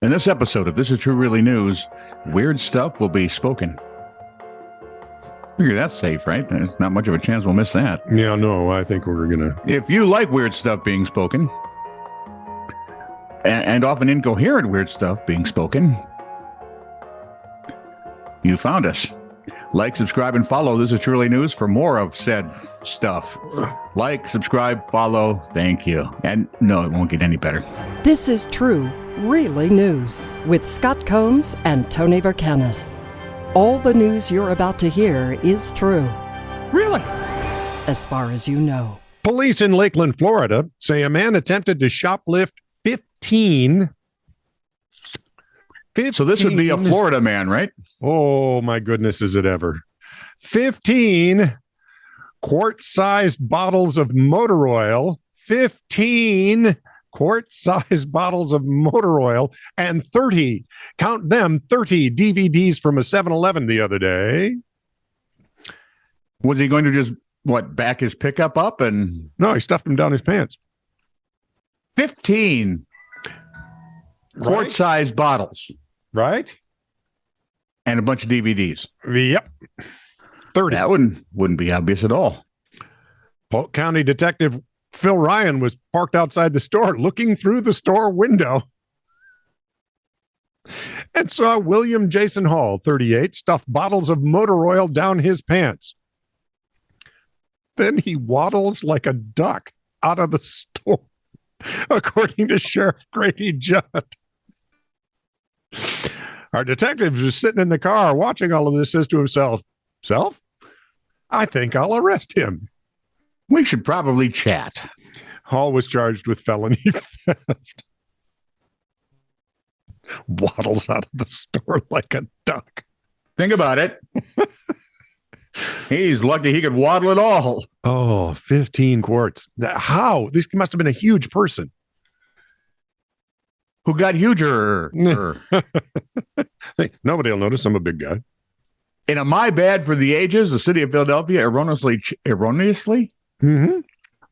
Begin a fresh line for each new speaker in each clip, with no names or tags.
In this episode of This Is True Really News, weird stuff will be spoken. Figure that's safe, right? There's not much of a chance we'll miss that.
Yeah, no, I think we're going to.
If you like weird stuff being spoken, and often incoherent weird stuff being spoken, you found us. Like, subscribe, and follow This Is True Really News for more of said stuff. Like, subscribe, follow, thank you. And no, it won't get any better.
This is True Really News with Scott Combs and Tony Vercanis. All the news you're about to hear is true.
Really?
As far as you know.
Police in Lakeland, Florida say a man attempted to shoplift 15.
So this would be a Florida man, right?
Oh, my goodness, is it ever. 15 quart-sized bottles of motor oil. 15 quart-sized bottles of motor oil and 30, count them, 30 DVDs from a 7-Eleven the other day.
Was he going to just, back his pickup up and...
No, he stuffed them down his pants.
15 quart-sized bottles.
Right?
And a bunch of DVDs.
Yep. 30.
That wouldn't be obvious at all.
Polk County Detective Phil Ryan was parked outside the store looking through the store window and saw William Jason Hall, 38, stuff bottles of motor oil down his pants. Then he waddles like a duck out of the store, according to Sheriff Grady Judd. Our detective was sitting in the car watching all of this, says to himself, I think I'll arrest him.
We should probably chat.
Hall was charged with felony theft. Waddles out of the store like a duck.
Think about it. He's lucky he could waddle at all.
Oh, 15 quarts. How? This must have been a huge person.
Who got huger?
Hey, nobody will notice. I'm a big guy.
In a my bad for the ages, the city of Philadelphia erroneously?
Mm-hmm.
Would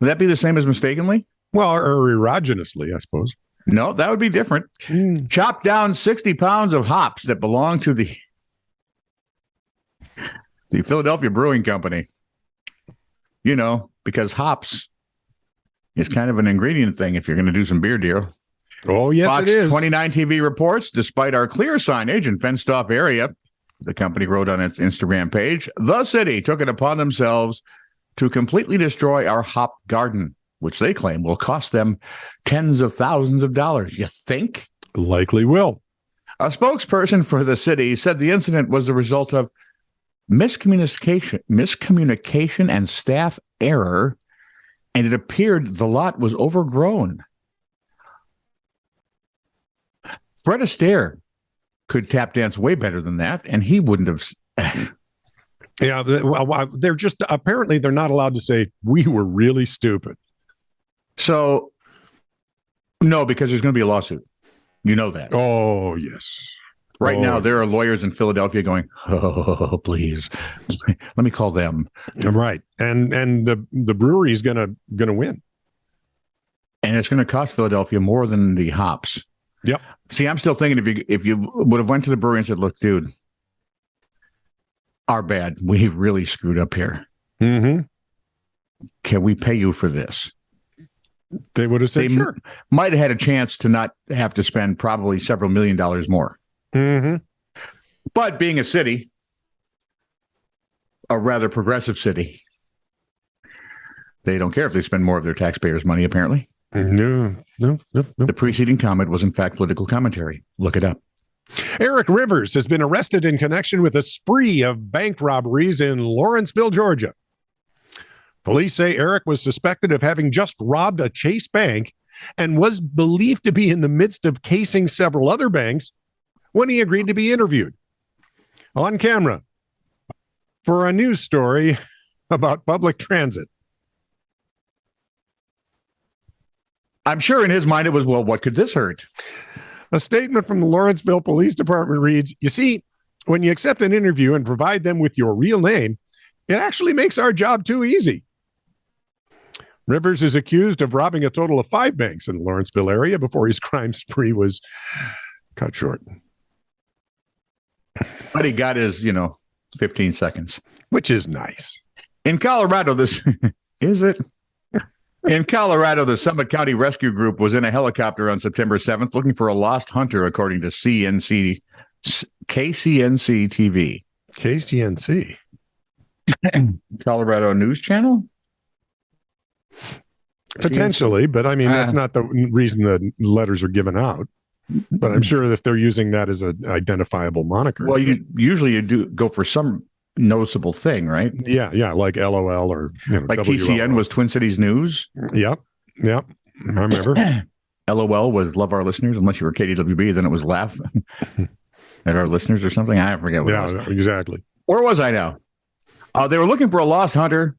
that be the same as mistakenly?
Well, or erogenously, I suppose.
No, that would be different. Chopped down 60 pounds of hops that belong to the Philadelphia Brewing Company. You know, because hops is kind of an ingredient thing if you're going to do some beer deal.
Oh, yes,
Fox
it is.
29 TV reports, despite our clear signage and fenced-off area, the company wrote on its Instagram page, the city took it upon themselves to completely destroy our hop garden, which they claim will cost them tens of thousands of dollars. You think?
Likely will.
A spokesperson for the city said the incident was the result of miscommunication and staff error, and it appeared the lot was overgrown. Fred Astaire could tap dance way better than that, and he wouldn't have.
Yeah, they're just, apparently they're not allowed to say, we were really stupid.
So, no, because there's going to be a lawsuit. You know that.
Oh, yes.
Right now, there are lawyers in Philadelphia going, oh, please, let me call them.
Right. And the brewery is gonna win.
And it's going to cost Philadelphia more than the hops.
Yep.
See, I'm still thinking if you would have went to the brewery and said, look, dude, our bad. We really screwed up here.
Mm-hmm.
Can we pay you for this?
They would have said, sure.
Might have had a chance to not have to spend probably several $1 million more.
Mm-hmm.
But being a city, a rather progressive city, they don't care if they spend more of their taxpayers' money, apparently.
No.
The preceding comment was, in fact, political commentary. Look it up.
Eric Rivers has been arrested in connection with a spree of bank robberies in Lawrenceville, Georgia. Police say Eric was suspected of having just robbed a Chase bank and was believed to be in the midst of casing several other banks when he agreed to be interviewed on camera for a news story about public transit.
I'm sure in his mind it was, well, what could this hurt?
A statement from the Lawrenceville Police Department reads, you see, when you accept an interview and provide them with your real name, it actually makes our job too easy. Rivers is accused of robbing a total of 5 banks in the Lawrenceville area before his crime spree was cut short.
But he got his, 15 seconds.
Which is nice.
In Colorado, is it? In Colorado, the Summit County Rescue Group was in a helicopter on September 7th looking for a lost hunter, according to KCNC TV.
KCNC?
Colorado News Channel?
Potentially, but I mean, that's not the reason the letters are given out. But I'm sure if they're using that as an identifiable moniker.
Well, you do go for some noticeable thing, right?
Yeah, like LOL or
like
WLOL.
TCN was Twin Cities News.
Yep. I remember.
LOL was love our listeners, unless you were KDWB, then it was laugh at our listeners or something. I forget what it was.
Yeah, exactly.
Where was I now? They were looking for a lost hunter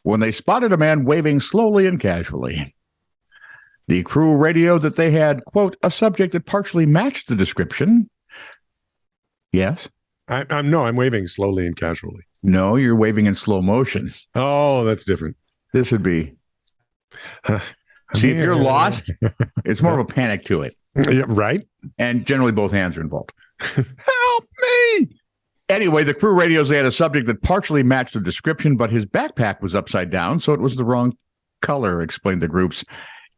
when they spotted a man waving slowly and casually. The crew radioed that they had, quote, a subject that partially matched the description. Yes?
I'm waving slowly and casually.
No, you're waving in slow motion.
Oh, that's different.
This would be. See, if you're lost, it's more of a panic to it.
Yeah, right?
And generally both hands are involved.
Help me!
Anyway, the crew radios, they had a subject that partially matched the description, but his backpack was upside down, so it was the wrong color, explained the group's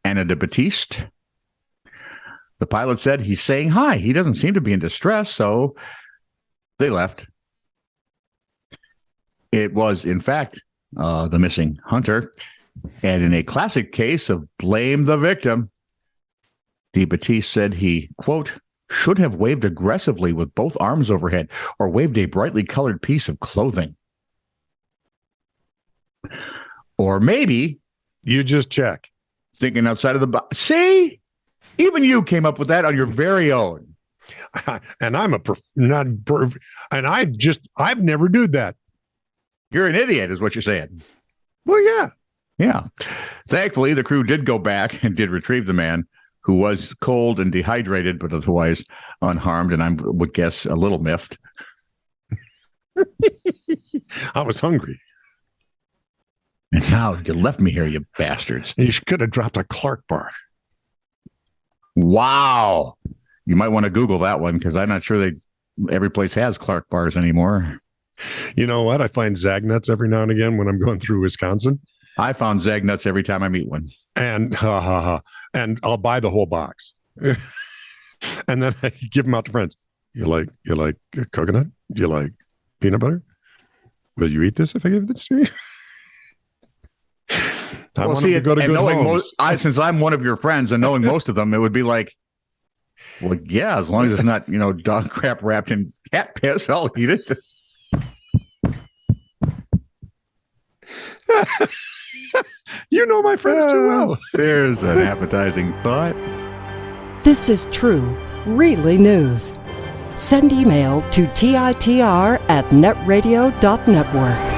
Anna de Batiste. The pilot said, he's saying hi. He doesn't seem to be in distress, so they left. It was, in fact, the missing hunter. And in a classic case of blame the victim, de Batiste said he, quote, should have waved aggressively with both arms overhead or waved a brightly colored piece of clothing. Or maybe...
You just check.
Thinking outside of the box. See? Even you came up with that on your very own.
And I'm I've never done that.
You're an idiot, is what you're saying.
Well, yeah.
Yeah. Thankfully, the crew did go back and did retrieve the man, who was cold and dehydrated, but otherwise unharmed, and I would guess a little miffed.
I was hungry.
And now you left me here, you bastards.
You could have dropped a Clark bar.
Wow. You might want to Google that one, because I'm not sure every place has Clark bars anymore.
You know what? I find Zagnuts every now and again when I'm going through Wisconsin.
I found Zagnuts every time I meet one.
And and I'll buy the whole box. And then I give them out to friends. You like coconut? Do you like peanut butter? Will you eat this if I give this to you?
Well, see, since I'm one of your friends and knowing most of them, it would be like, well, yeah, as long as it's not, dog crap wrapped in cat piss, I'll eat it.
You know my friends too well.
There's an appetizing thought.
This is true, really news. Send email to TITR@netradio.network.